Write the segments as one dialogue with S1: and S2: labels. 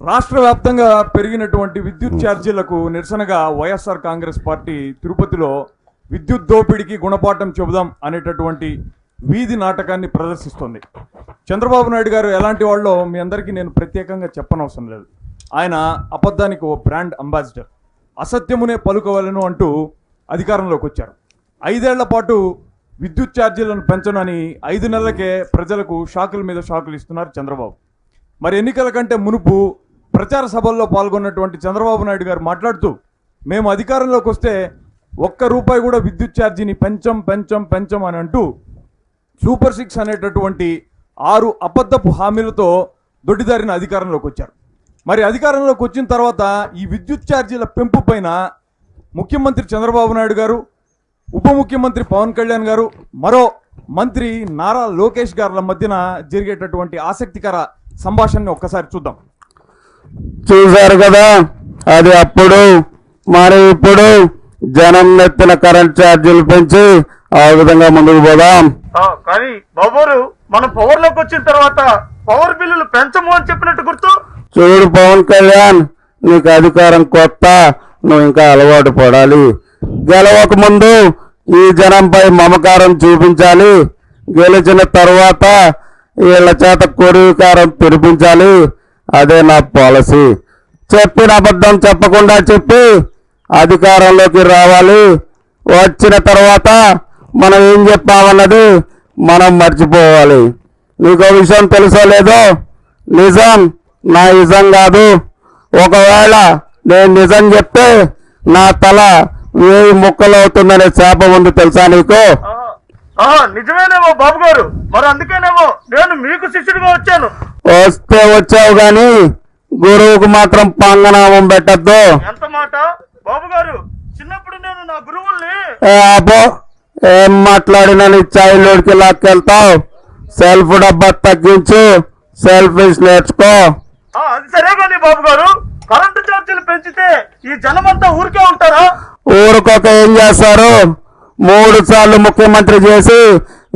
S1: రాష్ట్ర వ్యాప్తంగా పెరిగినటువంటి విద్యుత్ ఛార్జీలకు నిరసనగా వైఎస్ఆర్ కాంగ్రెస్ పార్టీ తిరుపతిలో విద్యుత్ దోపిడీకి గుణపాఠం చెబుదాం అనేటటువంటి వీధి నాటకాన్ని ప్రదర్శిస్తోంది. చంద్రబాబు నాయుడు గారు ఎలాంటి వాళ్ళో మీ అందరికీ నేను ప్రత్యేకంగా చెప్పనవసరం లేదు. ఆయన అబద్ధానికి ఓ బ్రాండ్ అంబాసిడర్. అసత్యమునే పలుకోవాలను అంటూ అధికారంలోకి వచ్చారు. 5 ఏళ్ల పాటు విద్యుత్ ఛార్జీలను పెంచనని 5 నెలలకే ప్రజలకు షాకుల మీద షాకులు ఇస్తున్నారు చంద్రబాబు. మరి ఎన్నికల కంటే మునుపు ప్రచార సభల్లో పాల్గొన్నటువంటి చంద్రబాబు నాయుడు గారు మాట్లాడుతూ, మేము అధికారంలోకి వస్తే ₹1 కూడా విద్యుత్ ఛార్జీని పెంచం అని అంటూ సూపర్ 6 అనేటటువంటి 6 అబద్ధపు హామీలతో దొడ్డిదారిన అధికారంలోకి వచ్చారు. మరి అధికారంలోకి వచ్చిన తర్వాత ఈ విద్యుత్ ఛార్జీల పెంపు పైన ముఖ్యమంత్రి చంద్రబాబు నాయుడు గారు, ఉప ముఖ్యమంత్రి పవన్ కళ్యాణ్ గారు, మరో మంత్రి నారా లోకేష్ గారుల మధ్యన జరిగేటటువంటి ఆసక్తికర సంభాషణని ఒక్కసారి చూద్దాం.
S2: చూశారు కదా, అది అప్పుడు. మరి ఇప్పుడు జనం నెత్తిన కరెంట్ ఛార్జీలు పెంచి ఆ విధంగా ముందుకు పోదాం.
S3: కానీ బాబోరు, మనం పవర్ లోకి వచ్చిన తర్వాత పవర్ బిల్లులు పెంచము అని చెప్పినట్టు గుర్తు.
S2: చూడు పవన్ కళ్యాణ్, నీకు అధికారం కొత్త, నువ్వు ఇంకా అలవాటు పడాలి. గెలవక ముందు ఈ జనంపై మమకారం చూపించాలి. గెలిచిన తర్వాత వీళ్ళ చేత కొరివికారం తెరిపించాలి. అదే నా పాలసీ. చెప్పిన అబద్ధం చెప్పకుండా చెప్పి అధికారంలోకి రావాలి. వచ్చిన తర్వాత మనం ఏం చెప్పామన్నది మనం మర్చిపోవాలి. నీకు విషయం తెలుసో లేదో, నిజం నా నిజం కాదు. ఒకవేళ నేను నిజం చెప్తే నా తల 1000 ముక్కలు అవుతుందనే శాపం ఉంది, తెలుసా నీకు?
S3: నిజమేనేమో బాబు గారు, మరి అందుకేనేమో నేను మీకు శిష్యుడిగా వచ్చాను.
S2: వస్తే వచ్చావు గాని గురువుకు మాత్రం పంగనామం పెట్టద్దు.
S3: ఎంత మాట బాబు గారు, చిన్నప్పుడు నేను నా గురువుల్ని.
S2: అబ్బో, ఏం మాట్లాడినా నీ చైల్డ్హుడ్కి లాక్కెళ్తావు. సెల్ఫ్ డబ్బా తగ్గించు, సెల్ఫిష్ నేర్చుకో.
S3: అది సరే గాని బాబు గారు, కరెంటు ఛార్జీలు పెంచితే ఈ జనమంతా ఊరికే ఉంటారా?
S2: ఊరుకోక ఏం చేస్తారు? 3 సార్లు ముఖ్యమంత్రి చేసి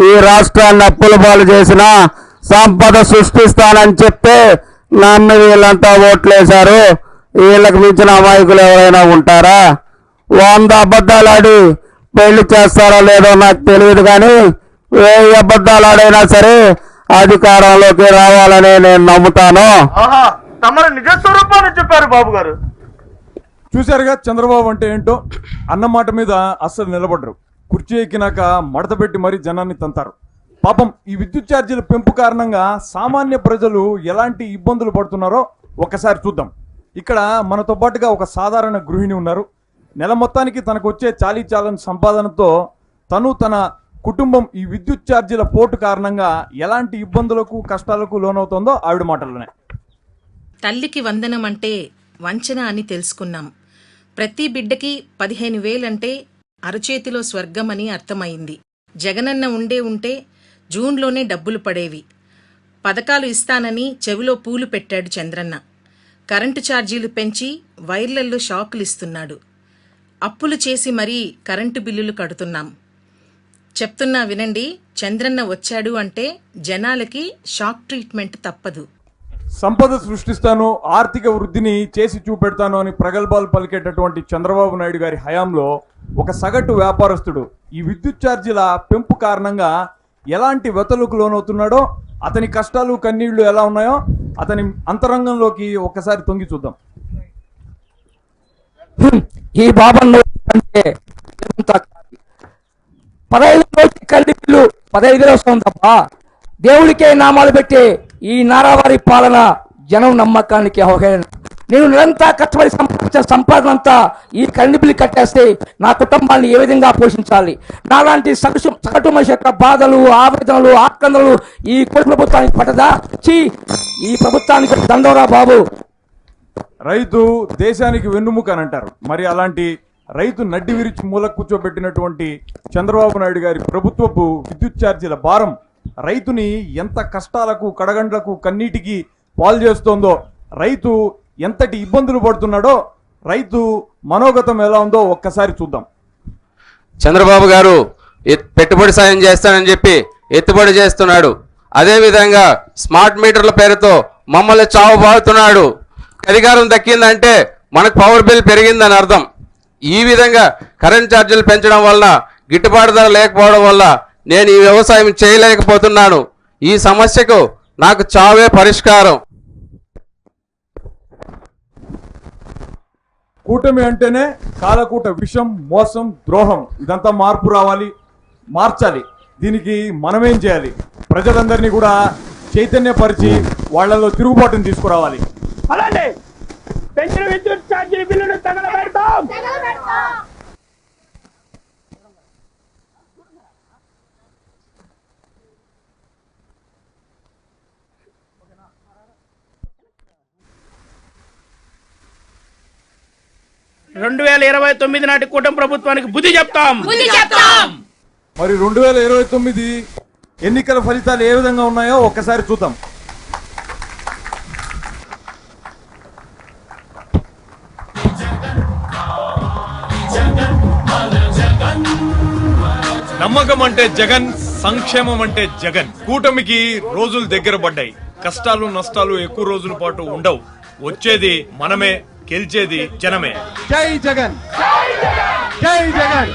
S2: ఈ రాష్ట్రాన్ని అప్పుల పాలు చేసిన, సంపద సృష్టిస్తానని చెప్తే నన్ను వీళ్ళంతా ఓట్లేశారు. వీళ్ళకి మించిన అమాయకులు ఎవరైనా ఉంటారా? 100 అబద్ధాలు ఆడి పెళ్లి చేస్తారో లేదో నాకు తెలియదు, కానీ 1000 అబద్ధాలు ఆడైనా సరే అధికారంలోకి రావాలని నేను నమ్ముతాను.
S3: తమరు నిజ స్వరూపాన్ని చెప్పారు బాబు గారు.
S1: చూశారుగా చంద్రబాబు అంటే ఏంటో. అన్నమాట మీద అస్సలు నిలబడరు. కుర్చీ ఎక్కినాక మడత పెట్టి మరీ జనాన్ని తంతారు. పాపం ఈ విద్యుత్ ఛార్జీల పెంపు కారణంగా సామాన్య ప్రజలు ఎలాంటి ఇబ్బందులు పడుతున్నారో ఒక్కసారి చూద్దాం. ఇక్కడ మనతో పాటుగా ఒక సాధారణ గృహిణి ఉన్నారు. నెల మొత్తానికి తనకు వచ్చే చాలీచాలని సంపాదనతో తను, తన కుటుంబం ఈ విద్యుత్ ఛార్జీల పోటు కారణంగా ఎలాంటి ఇబ్బందులకు కష్టాలకు లోనవుతుందో ఆవిడ మాటల్లోనే.
S4: తల్లికి వందనం అంటే వంచన అని తెలుసుకున్నాం. ప్రతి బిడ్డకి 15,000 అంటే అరచేతిలో స్వర్గం అని అర్థమైంది. జగనన్న ఉంటే జూన్లోనే డబ్బులు పడేవి. పథకాలు ఇస్తానని చెవిలో పూలు పెట్టాడు చంద్రన్న. కరెంటు ఛార్జీలు పెంచి వైర్లల్లో షాకులు ఇస్తున్నాడు. అప్పులు చేసి మరీ కరెంటు బిల్లులు కడుతున్నాం. చెప్తున్నా వినండి, చంద్రన్న వచ్చాడు అంటే జనాలకి షాక్ ట్రీట్మెంట్ తప్పదు.
S1: సంపద సృష్టిస్తాను, ఆర్థిక వృద్ధిని చేసి చూపెడతాను అని ప్రగల్భాలు పలికేటటువంటి చంద్రబాబు నాయుడు గారి హయాంలో ఒక సగటు వ్యాపారస్తుడు ఈ విద్యుత్ ఛార్జీల పెంపు కారణంగా ఎలాంటి వ్యతలకు లోనవుతున్నాడో, అతని కష్టాలు కన్నీళ్లు ఎలా ఉన్నాయో అతని అంతరంగంలోకి ఒక్కసారి తొంగి చూద్దాం.
S5: ఈ బాబన్ అంటే 15 కల్లిళ్ళు 15 వస్తుంది తప్ప దేవుడికే నామాలు పెట్టి ఈ నారావారి పాలన జనం నమ్మకానికి అవగాహన. నేను నిరంతర కష్టపడి సంపాదించిన సంపాదన అంతా ఈ కరెంటు బిల్లు కట్టేస్తే నా కుటుంబాన్ని ఏ విధంగా పోషించాలి? నాలాంటి సగటు మనిషి యొక్క బాధలు, ఆవేదనలు, ఆక్రందనలు ఈ ప్రభుత్వానికి పట్టదా? ఈ ప్రభుత్వానికి దండోరా బాబు.
S1: రైతు దేశానికి వెన్నుముక అని అంటారు. మరి అలాంటి రైతు నడ్డి విరిచి మూల కూర్చోబెట్టినటువంటి చంద్రబాబు నాయుడు గారి ప్రభుత్వపు విద్యుత్ ఛార్జీల భారం రైతుని ఎంత కష్టాలకు, కడగండ్లకు, కన్నీటికి పాలు చేస్తోందో, రైతు ఎంతటి ఇబ్బందులు పడుతున్నాడో, రైతు మనోగతం ఎలా ఉందో ఒక్కసారి చూద్దాం.
S6: చంద్రబాబు గారు పెట్టుబడి సాయం చేస్తానని చెప్పి ఎత్తుబడి చేస్తున్నాడు. అదేవిధంగా స్మార్ట్ మీటర్ల పేరుతో మమ్మల్ని చావబాదుతున్నాడు. అధికారం దక్కిందంటే మనకు పవర్ బిల్ పెరిగిందని అర్థం. ఈ విధంగా కరెంట్ ఛార్జీలు పెంచడం వల్ల గిట్టుబాటు ధర లేకపోవడం వల్ల నేను ఈ వ్యవసాయం చేయలేకపోతున్నాను. ఈ సమస్యకు నాకు చావే పరిష్కారం.
S1: కూటమి అంటేనే కాలకూట విషం, మోసం, ద్రోహం. ఇదంతా మార్పు రావాలి, మార్చాలి. దీనికి మనమేం చేయాలి? ప్రజలందరినీ కూడా చైతన్యపరిచి వాళ్ళలో తిరుగుబాటును తీసుకురావాలి.
S3: అలానే పెంచిన విద్యుత్ ఛార్జీల బిల్లును తగలబెడతాం. 2029 నాటి కూటమి ప్రభుత్వానికి బుద్ధి చెప్తాం.
S1: మరి 2029 ఎన్నికల ఫలితాలు ఏ విధంగా ఉన్నాయో ఒక్కసారి చూద్దాం. నమ్మకం అంటే జగన్, సంక్షేమం అంటే జగన్. కూటమికి రోజులు దగ్గర పడ్డాయి. కష్టాలు నష్టాలు ఎక్కువ రోజుల పాటు ఉండవు. వచ్చేది మనమే, గెలిచేది జనమే. జై జగన్, జై జగన్.